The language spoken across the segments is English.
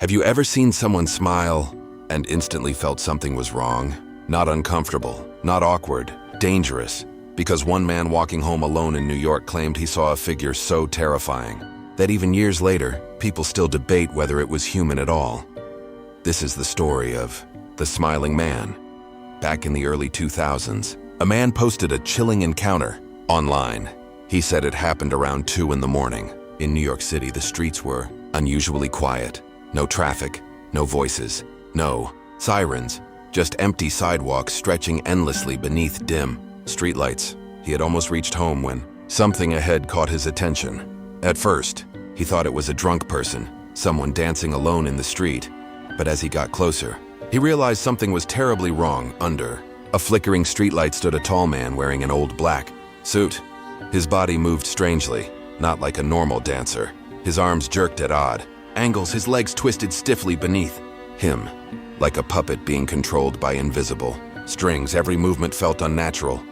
Have you ever seen someone smile and instantly felt something was wrong? Not uncomfortable, not awkward, dangerous. Because one man walking home alone in New York claimed he saw a figure so terrifying that even years later, people still debate whether it was human at all. This is the story of the Smiling Man. Back in the early 2000s, a man posted a chilling encounter online. He said it happened around 2 in the morning. In New York City, the streets were unusually quiet. No traffic, no voices, no sirens, just empty sidewalks stretching endlessly beneath dim streetlights. He had almost reached home when something ahead caught his attention. At first, he thought it was a drunk person, someone dancing alone in the street. But as he got closer, he realized something was terribly wrong. Under a flickering streetlight stood a tall man wearing an old black suit. His body moved strangely, not like a normal dancer. His arms jerked at odd angles, his legs twisted stiffly beneath him, like a puppet being controlled by invisible strings. Every movement felt unnatural.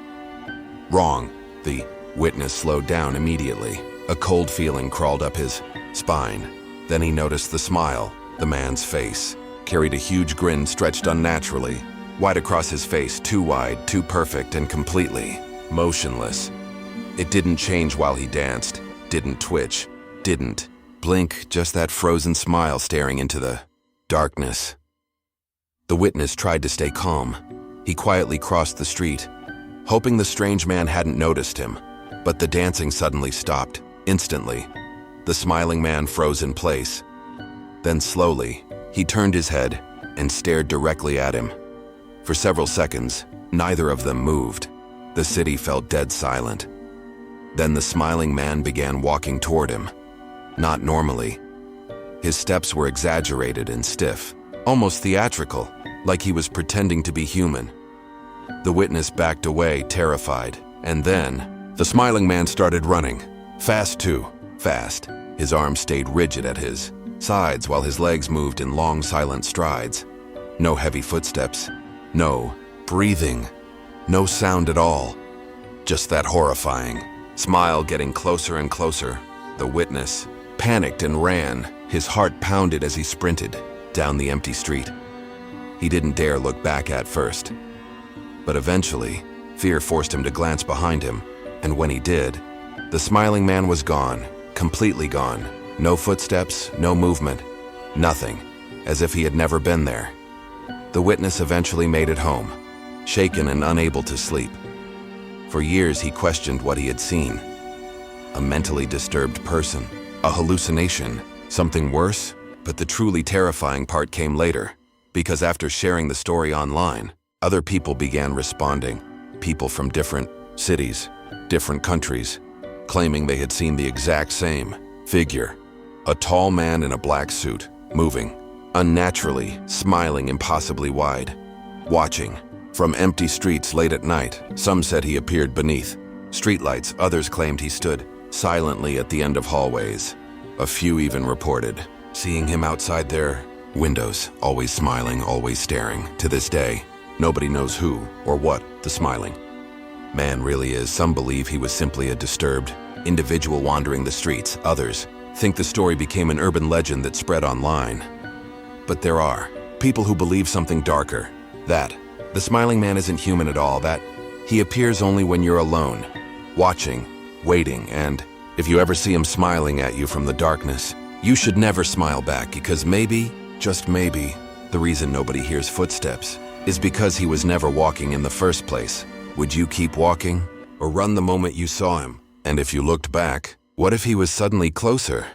Wrong. The witness slowed down immediately. A cold feeling crawled up his spine. Then he noticed the smile. The man's face carried a huge grin stretched unnaturally, wide across his face, too wide, too perfect, and completely motionless. It didn't change while he danced, didn't twitch, didn't blink, just that frozen smile staring into the darkness. The witness tried to stay calm. He quietly crossed the street, hoping the strange man hadn't noticed him. But the dancing suddenly stopped. Instantly, the smiling man froze in place. Then slowly, he turned his head and stared directly at him. For several seconds, neither of them moved. The city felt dead silent. Then the smiling man began walking toward him. Not normally. His steps were exaggerated and stiff, almost theatrical, like he was pretending to be human. The witness backed away, terrified, and then the smiling man started running. Fast too, fast. His arms stayed rigid at his sides while his legs moved in long, silent strides. No heavy footsteps, no breathing, no sound at all. Just that horrifying smile getting closer and closer. The witness panicked and ran. His heart pounded as he sprinted down the empty street. He didn't dare look back at first. But eventually, fear forced him to glance behind him, and when he did, the smiling man was gone, completely gone. No footsteps, no movement, nothing, as if he had never been there. The witness eventually made it home, shaken and unable to sleep. For years he questioned what he had seen. A mentally disturbed person, a hallucination, something worse. But the truly terrifying part came later, because after sharing the story online, other people began responding. People from different cities, different countries, claiming they had seen the exact same figure. A tall man in a black suit, moving, unnaturally, smiling impossibly wide, watching. From empty streets late at night, some said he appeared beneath streetlights, others claimed he stood silently at the end of hallways. A few even reported seeing him outside their windows, always smiling, always staring. To this day, nobody knows who or what the smiling man really is. Some believe he was simply a disturbed individual wandering the streets. Others think the story became an urban legend that spread online. But there are people who believe something darker, that the smiling man isn't human at all, that he appears only when you're alone, watching, waiting, and if you ever see him smiling at you from the darkness, you should never smile back, because maybe, just maybe, the reason nobody hears footsteps is because he was never walking in the first place. Would you keep walking or run the moment you saw him? And if you looked back, what if he was suddenly closer?